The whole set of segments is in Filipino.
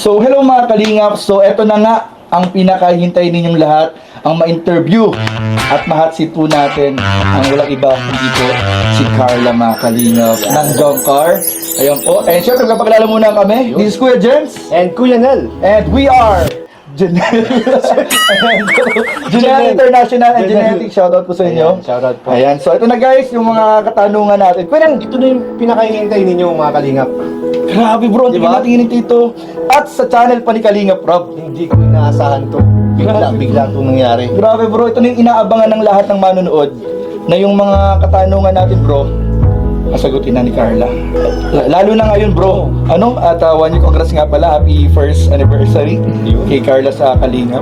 So, hello mga kalingap. So, eto na nga ang pinakahintay ninyong lahat, ang ma-interview at ma-hotseat po natin ang walang iba kundi po si Carla mga kalingap ng Jongcar. Ayan po. And syempre, kapagkalala muna kami. This is Kuya Jens. And Kuya Nel. And we are Janelle International and Genetic. Shoutout po sa inyo. Ayan, shoutout po. Ayan. So, ito na guys, yung mga katanungan natin. Pwede, Ito na yung pinakahihintay ninyo mga kalingap. grabe bro, hindi Diba? natin ito. At sa channel pa ni Kalingap Rob. Hindi ko inaasahan to. Bigla itong nangyari. Grabe bro, ito na yung inaabangan ng lahat ng manonood. Na yung mga katanungan natin bro, sasagutin na ni Carla. Lalo na ngayon bro, at 1 year congrats nga pala, happy first anniversary kay Carla sa Kalingap.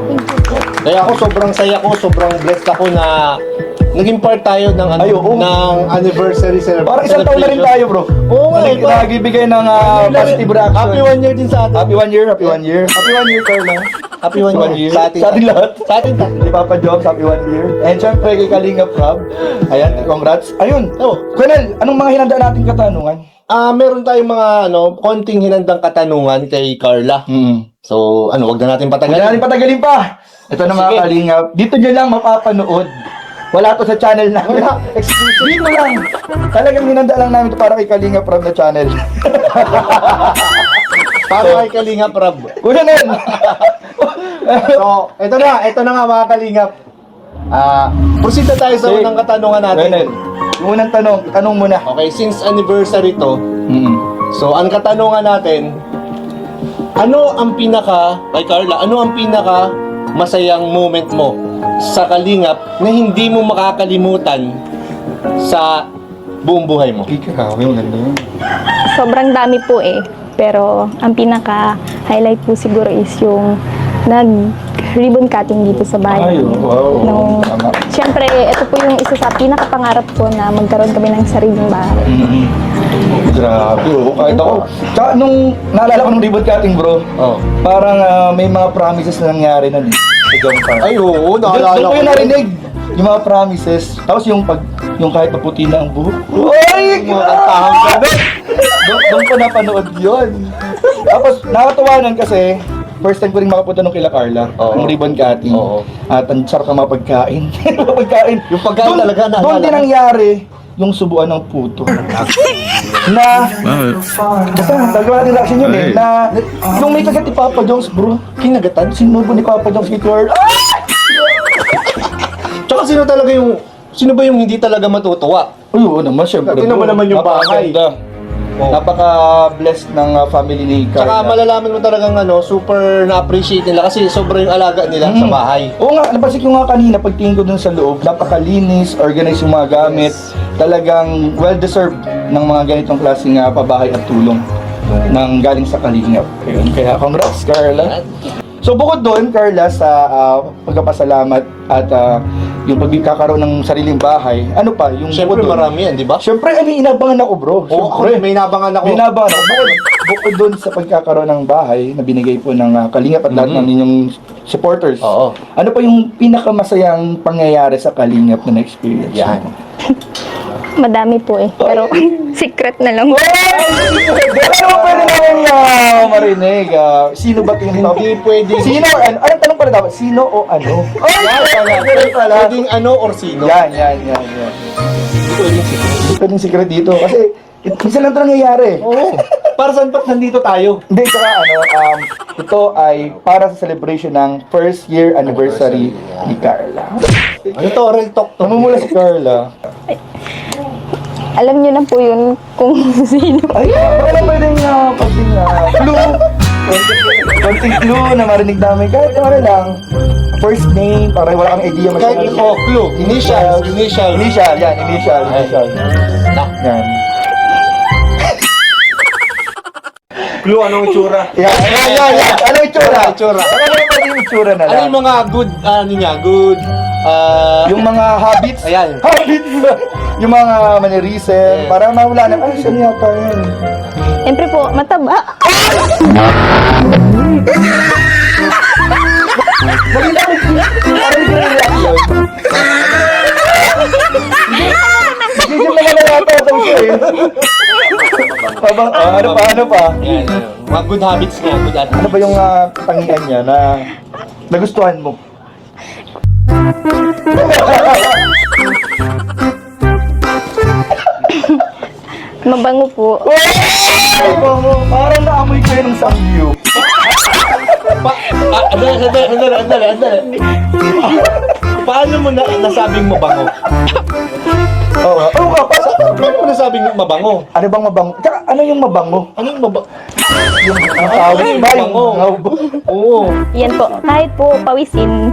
Kaya ako sobrang saya ko, sobrang blessed ako na naging part tayo ng, Ay, oo. ng anniversary celebration. Parang isang taon na rin tayo bro. Oo nga eh. Nagbibigay ng positive reaction. Happy 1 year din sa atin. Happy 1 year, happy 1 year. Happy 1 year Carla. Happy 1 year. Sa ating lahat. Sa atin ta. Di Papa Jobs, happy 1 year. And syempre kay Kalingap Rob. Ayan, congrats. Ayun. Oh. Colonel, anong mga hinanda nating katanungan? Meron tayong mga konting hinandang katanungan kay Carla. So, wag na natin Huwag na patagalin. natin patagalin pa. Ito na mga Sige. Kalingap. Dito nyo lang mapapanood. Wala to sa channel namin. Wala. Exclusive. Dito lang. Talagang hinanda lang namin ito para kay Kalingap Rob na channel. Para kay Kalingap Rob. Una na yun. So, ito na nga mga kalingap. Proceed na tayo sa Sige. unang katanungan natin. Colonel, yung unang tanong mo na. Okay, since anniversary to, Mm. so ang katanungan natin, kay Carla, ano ang pinaka masayang moment mo sa kalingap na hindi mo makakalimutan sa buong buhay mo? Grabe, maganda yun. Sobrang dami po eh. Pero ang pinaka-highlight po siguro is yung nag-ribbon cutting dito sa bahay. Ay, wow. Tama. Siyempre, ito po yung isa sa pinakapangarap ko na magkaroon kami ng sariling bahay. Grabe, kahit ako. Tsaka nung naalala ko nung ribbon cutting bro, Oh. parang may mga promises na nangyari na dito sa Jongcar. Ay, oo, Doon naalala ko ko. yung narinig, yung mga promises. Tapos yung kahit paputi na ang buhok. Ay, Tahang gabi. Doon ko napanood yun. Tapos nakatuwa nun kasi, first time ko rin makapunta nung kila Carla, Oo. ng ribbon cutting. Oo. At ang sarap ng mga pagkain. Pagkain. Yung pagkain Doon- talaga, naalala Doon din ko. nangyari yung subuan ng puto. Na, basta, nagawa natin reaction yun eh, na, yung may kagat ni Papa Jones bro, kinagatan, sinubo ni Papa Jones kay Carla. Tsaka sino ba yung hindi talaga matutuwa? Ay, oo naman, syempre. Tingnan mo bro. naman yung bahay. Napakaganda. Oo. Napaka-blessed ng family ni Tsaka Carla. malalaman mo talagang super na-appreciate nila kasi sobrang yung alaga nila sa bahay. Oo nga, napansin ko nga kanina, pagtingin ko dun sa loob, napakalinis, organized yung mga gamit. Talagang well-deserved ng mga ganitong klaseng pabahay at tulong ng galing sa Kalingap. Ayun, kaya congrats, Carla. So bukod doon, Carla, sa pagpapasalamat at yung pagkakaroon ng sariling bahay, ano pa? Yung Siyempre bukod doon? marami yan, di ba? Siyempre, may inabangan ako, bro. Oo, ako Siyempre. rin, may nabangan ako. May inabangan ako. Bukod doon sa pagkakaroon ng bahay na binigay po ng Kalingap at lahat ng inyong supporters. Oo. Ano pa yung pinakamasayang pangyayari sa Kalingap na na-experience? Yan. Madami po eh. Pero secret na lang. Ano pwede namin marinig? Sino ba tinatawag? Hindi pwede. Sino or ano? Anong tanong pala dapat? Sino o ano? Yan pala. Pwedeng ano or sino. Yan. Hindi pwedeng secret dito. Kasi, minsan lang ito nangyayari. Oo. Para saan ba't nandito tayo? Hindi, saka ito ay para sa celebration ng first year anniversary ni Carla. Ano to? Real talk to. Namumula si Carla. Alam niyo na po yun kung sino. Ay, wala pwedeng clue. Konting clue na marinig namin. Kahit ano lang. First name, para wala kang idea Kahit masyadong. clue. Initial. Initial, yan. Initial. Yan. Clue, anong itsura? Yan. Ano yung itsura? Ano yung itsura? Ano yung itsura na Ano lang? yung mga good, Yung mga habits. Ayan. Habits. Yung mga mannerism. Yes. Para mahula na. Ay, saan yata yun? Siyempre po, mataba. Hindi naman yata ito siya eh. Ano pa? Ayan. Mga good habits niya, good habits. Ano ba yung katangian niya na nagustuhan mo? Mabango po. Parang naamoy kayo ng samgyu. Andali. Paano mo nasabing mabango? Oo nga. Paano mo nasabing mabango? Ano bang mabango? Tsaka, ano yung mabango? Ano yung mabango? Ang tawag yung ba mabango? Oo. Yan po. Kahit po pawisin.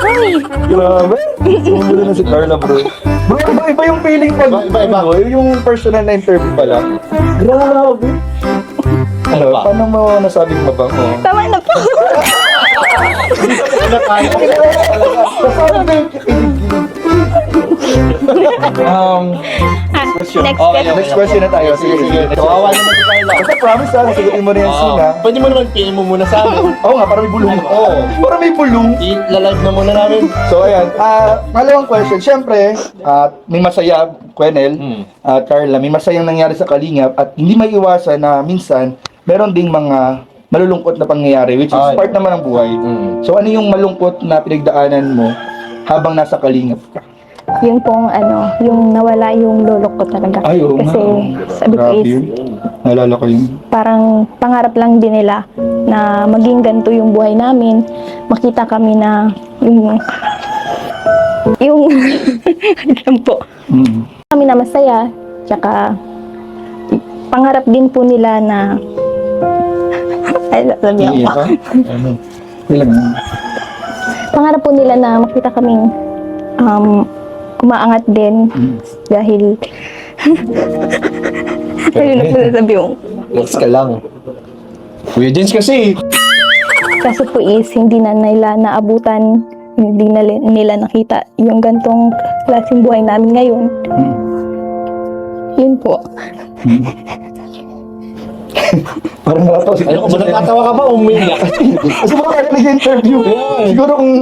Ay, Grabe. Bumili na si Carla, bro. Bro, iba yung feeling pag Iba. yung personal na interview pala. Grabe. Ano, ba? paano mo nasabing mabango? tama na po. Kasama na yung question. Next Okay, question. Next question na tayo. Sige. Kawawa naman si Carla. Basta promise sasagutin mo na yan soon ha. Pwede mo naman PM mo muna sa amin. Oo nga, para may bulong. Oo. Para may bulong. I-live na muna namin. So ayan, pangalawang question. Siyempre, may masaya, Kwenel, at Carla, may masayang nangyari sa Kalingap at hindi maiiwasan na minsan, meron ding mga malulungkot na pangyayari which is Ay. part naman ng buhay. So ano yung malungkot na pinagdaanan mo habang nasa Kalingap ka? Yun pong yung nawala yung lolo ko talaga. Ay, oo nga. Kasi sabi ko Grabe is, yun. Naalala ko yun. parang pangarap lang din nila na maging ganito yung buhay namin. Makita kami na yung alam po. Kami na masaya, tsaka pangarap din po nila na ay, sabi ako. Iiyak ka? Ano? Ilang? Pangarap po nila na makita kaming umaangat din dahil ayun po sabi mo. Next ka lang. Kuya Jens kasi. Kaso po is hindi na nila naabutan, hindi na nila nakita yung gantong klaseng buhay namin ngayon. Yun po. Parang nalataw si Ayoko ba natatawa ka ba o umiiyak? Kasi baka Carla nag-interview. Siguro kung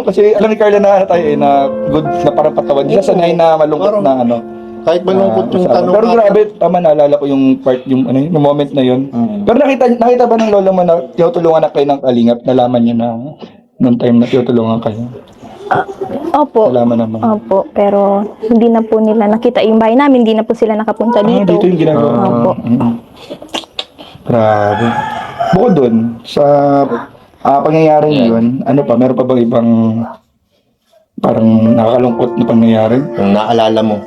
kasi alam ni Carla na tayo na good na parang patawan. Hindi siya sanay na malungkot na Kahit malungkot yung usapan. tanong Pero natin. grabe, tama naalala ko yung part, yung moment na yun. Pero nakita ba ng lola mo na tinutulungan na kayo ng Kalingap? Nalaman niyo na noong time na tinutulungan kayo? Opo. Nalaman naman. Opo, pero hindi na po nila nakita yung bahay namin, hindi na po sila nakapunta dito. Dito yung ginagawa. Opo. Grabe. Bukod dun, sa pangyayaring yun, ano pa, meron pa bang ibang parang nakakalungkot na pangyayari? Yung naalala mo.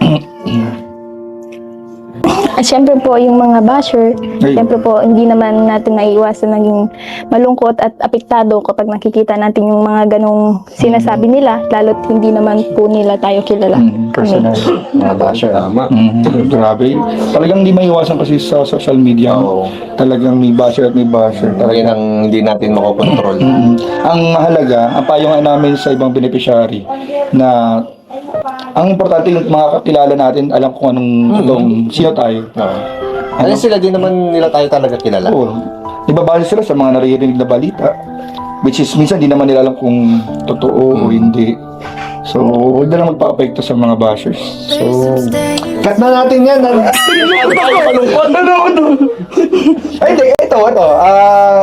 At syempre po, yung mga basher, Ay. syempre po, hindi naman natin naiiwasan naging malungkot at apektado kapag nakikita natin yung mga ganong sinasabi nila, lalo't hindi naman po nila tayo kilala. Personal. Mga basher. Tama. Grabe. Talagang hindi maiwasan kasi sa social media. Oo. Talagang may basher at may basher. Talagang ang hindi natin makokontrol. Ang mahalaga, ang payungan namin sa ibang beneficiary na ang importante yung mga kakilala natin, alam kung anong sino tayo. Kasi sila din naman nila tayo talaga kilala. Oo. Ibabase sila sa mga naririnig na balita. Which is, minsan di naman nila alam kung totoo o hindi. So, huwag na lang magpa-apekto sa mga bashers. So, Cut na natin yan. Ano? Ay, hindi. Ito.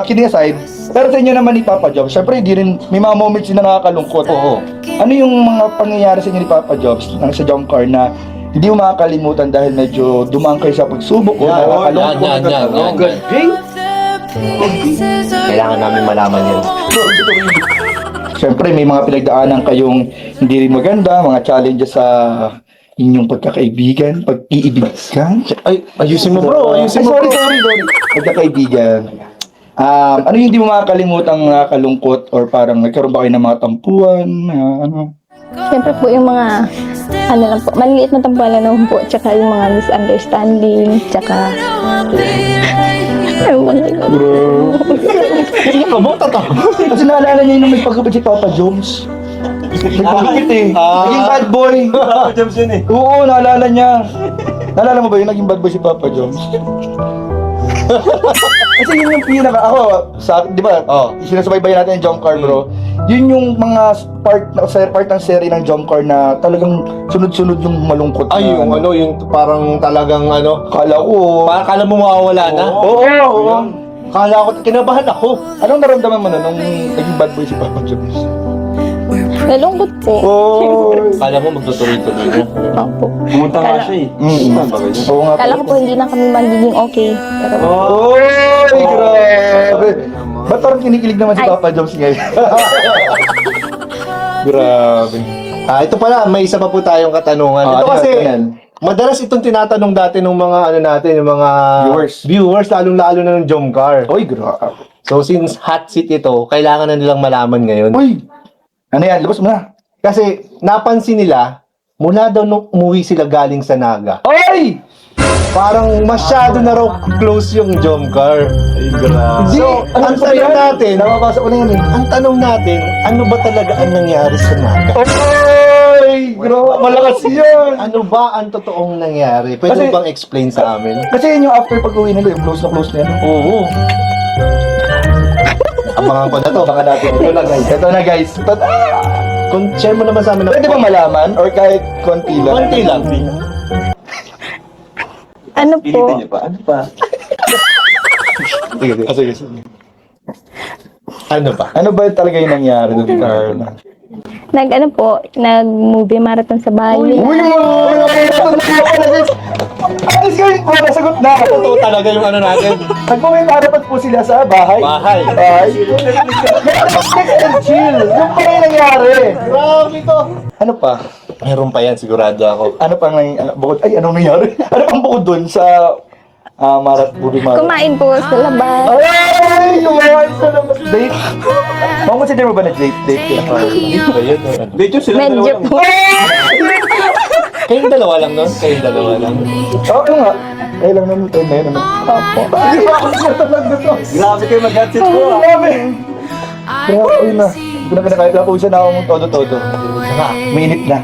Kidding aside. Pero sa inyo naman ni Papa Jobs, syempre, di rin, may mga moments din na nakakalungkot. Oo. Ano yung mga pangyayari sa inyo ni Papa Jobs, sa jump car na hindi mo makakalimutan dahil medyo dumaan kayo sa pagsubok o nakakalungkot? Yan. Kailangan namin malaman yan. Syempre, may mga pinagdaanan kayong hindi rin maganda, mga challenges sa inyong pagkakaibigan, pag-iibigan. Ay, ayusin mo bro. Ayusin mo Sorry. bro. Pagkakaibigan. Ano yung hindi mo makakalimutang nakakalungkot or parang nagkaroon ba kayo ng mga tampuan? Syempre po yung mga, lang po, maliliit na tampuan lang po, tsaka yung mga misunderstanding, tsaka, Bro. Hindi ka mo tatawa. Kasi naalala niya yung may pagkapit si Papa Jones. Nagpapakit eh. Naging bad boy. Papa James yun eh. Oo, naalala niya. Naalala mo ba yun? Naging bad boy si Papa Jones. Kasi yun yung pinaka, ako, di ba, Oh. sinasubaybayan natin yung jump car, bro. Yun yung mga part ng serie ng jump car na talagang sunod-sunod yung malungkot na. Ay, yung ano, yung parang talagang ano, Kala ko, kala mo mawawala na. oo. Kala ko, kinabahan ako. Anong naramdaman mo na nung naging bad boy si Papa Jones? Nalungkot po. Oh. Kala mo magtutuloy-tuloy na. Opo. Pumunta nga Kala- siya eh. Oo nga. Kala ko po hindi na kami magiging okay. Pero Oy, grabe. Ba't parang kinikilig naman si Ay. Papa Jones ngayon? Grabe. Ito pala, may isa pa po tayong katanungan. Ah, Ito ano kasi, yan? madalas itong tinatanong dati ng mga ano natin, yung mga Viewers. lalong-lalo na ng Jomcar. Oy, grabe. So since hot seat ito, kailangan na nilang malaman ngayon. Uy! Ano yan? Labas mo na. Kasi napansin nila, mula daw nung umuwi sila galing sa Naga, Oy! parang masyado na raw close yung Jomcar. Ay, grabe. So, ang tanong natin, Nakapasok ko na yan eh. ang tanong natin, ano ba talaga ang nangyari sa Naga? Oy! Grabe, malakas yan! Ano ba ang totoong nangyari? Pwede Kasi- mo bang explain sa amin? Kasi yun yung after pag-uwi nila, yung close na yan. Oo. Abangan ko na to. Baka natin. Ito na guys. Ito na guys. Kung share mo naman sa amin. Pwede ba malaman? Or kahit konti lang? Konti lang. ano Pilitin po, niya pa. Ano pa? Sige, sige. Sige. Ano ba? Ano ba talaga yung nangyari doon, Carla? nag-movie marathon sa bahay nila. Uy! Alis ka rin po, nasagot na. Totoo talaga yung ano natin. Nagpumimarapat po sila sa bahay. Bahay. Bahay. Netflix and chill. Yung pa yung nangyari. Grabe to. Ano pa? Meron pa yan, sigurado ako. Ano pang bukod? Ay, anong nangyari? Ano pang bukod doon sa movie marathon? Kumain po sa labas. Ay! Kumain sa labas. Date? Consider mo ba na date? Date kila Carla? Dito ba yun? Dito sila Medyo dalawa lang. po. Kayong dalawa lang nun? Kayong dalawa lang. Oo, ano nga? Kaya lang naman tayo na yun. Opo. Ay, bakit na talaga to? Grabe kayo mag-headset ko. Ay, grabe! Grabe na. Hindi na pinakahit ako. Isa na akong todo-todo. Minute na.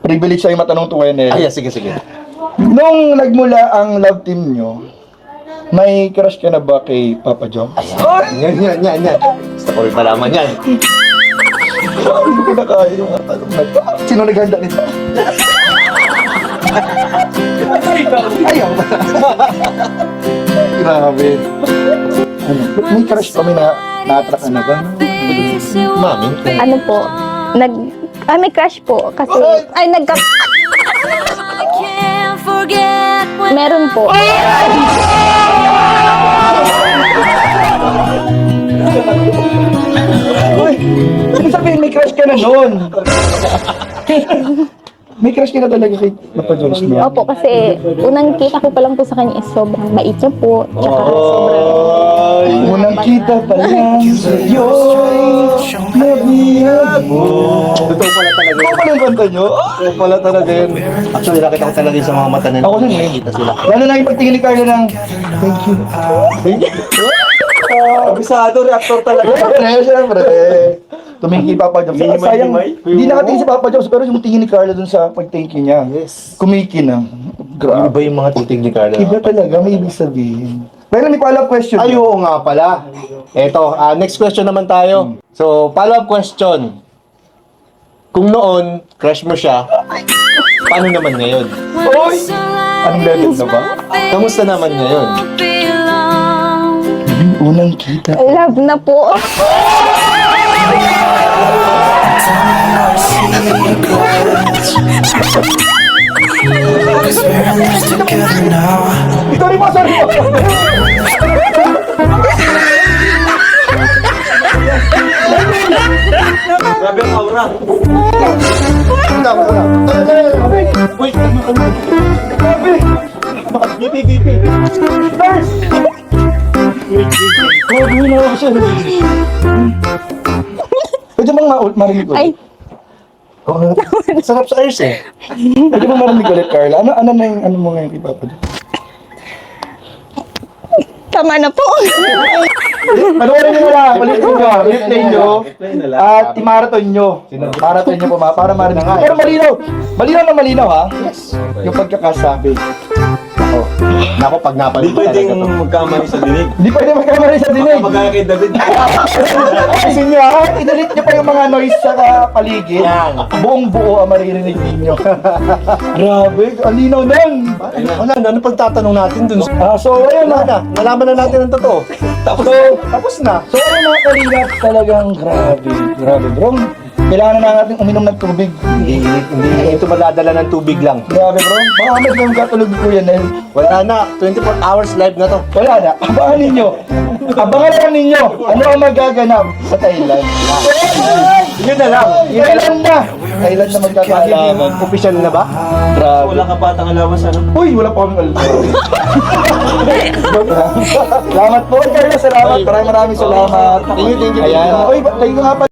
Privilege sa'yo matanong to Wenel. Ay, sige, sige. Nung nagmula ang love team nyo, may crush ka na ba kay Papa John? Yan, yan, yan, yan. Gusto ko rin malaman yan. Hindi ko kinakain yung mga tanong na to. Sino naghanda nito? Ayaw ba? Grabe. Ano? May crush kami na na-attract ka na ba? Mami, Ano po, may crush po. Kasi, meron po. Uy! Ibig sabihin may crush ka na noon. May crush ka na talaga kay Papa Jones niya. Opo, kasi unang kita ko pa lang po sa kanya is sobrang bait niya po. Tsaka sobrang... Unang kita pa lang sa'yo, nabiyag mo. totoo pala talaga Ano yun. pala yung kanta nyo? Totoo pala talaga yun. Actually, nakita ko talaga yung sa mga mata nila. Ako din eh. Kita sila. Lalo na yung pagtingin ni Carla ng thank you. Thank you. Abisado, reactor talaga. Siyempre. Tumingin kay Papa Jones. Himay, Sayang, himay. hindi nakatingin si Papa Jones pero yung tingin ni Carla dun sa pag-thank you niya. Yes. Kumiki na. Grabe. Iba yung mga titig ni Carla. Iba talaga, may ibig sabihin. Pero may follow-up question. Ay, oo nga pala. Eto, next question naman tayo. So, follow-up question. Kung noon, crush mo siya, paano naman ngayon? Oy! Anong level na ba? Kamusta naman ngayon? Unang kita. Love na po. Sorry mo, sorry mo. Grabe ang aura. Wait, Grabe. Bipi. Nurse! Grabe na ako siya. Pwede bang marinig ulit? Ay, sarap sa ears eh. Pwede bang marinig ulit, Carla? Ano na yung ano mo ngayon kay Papa Jones? tama na po. Panoorin nyo lang, ulit-play nyo. Play na lang. At i-marathon nyo. Marathon nyo po para marinig. Pero malinaw. Malinaw na malinaw ha. Yung pagkakasabi. Nako. Nako, pag Di napanood pwedeng talaga to. magkamali sa dinig. Hindi pwede magkamali sa dinig. Magkaya kay David. Kasi niya, i-delete niyo pa yung mga noise sa paligid. Yan. Buong buo ang maririnig ninyo. Grabe, ang linaw nun. Wala na, ano pagtatanong natin dun? So ayun Wala na. na, nalaman na natin ang totoo. Tapos na. So ayun mga kalingap, talagang grabe bro. Kailangan na natin uminom ng tubig. Hindi ito madadala ng tubig lang. Grabe bro, baka mas nang katulog ko yan eh. Wala na, 24 hours live na to. Wala na, abangan ninyo. Abangan lang ninyo ano ang magaganap sa Thailand. Yun na lang. Thailand na! Thailand na magkakalaman. Magiging official na ba? Grabe. Wala ka batang alawas, ano? Uy, wala pa kaming alam. Salamat po, Carlos. Salamat. Maraming salamat. Thank you. Ayan. Uy, thank you nga pala.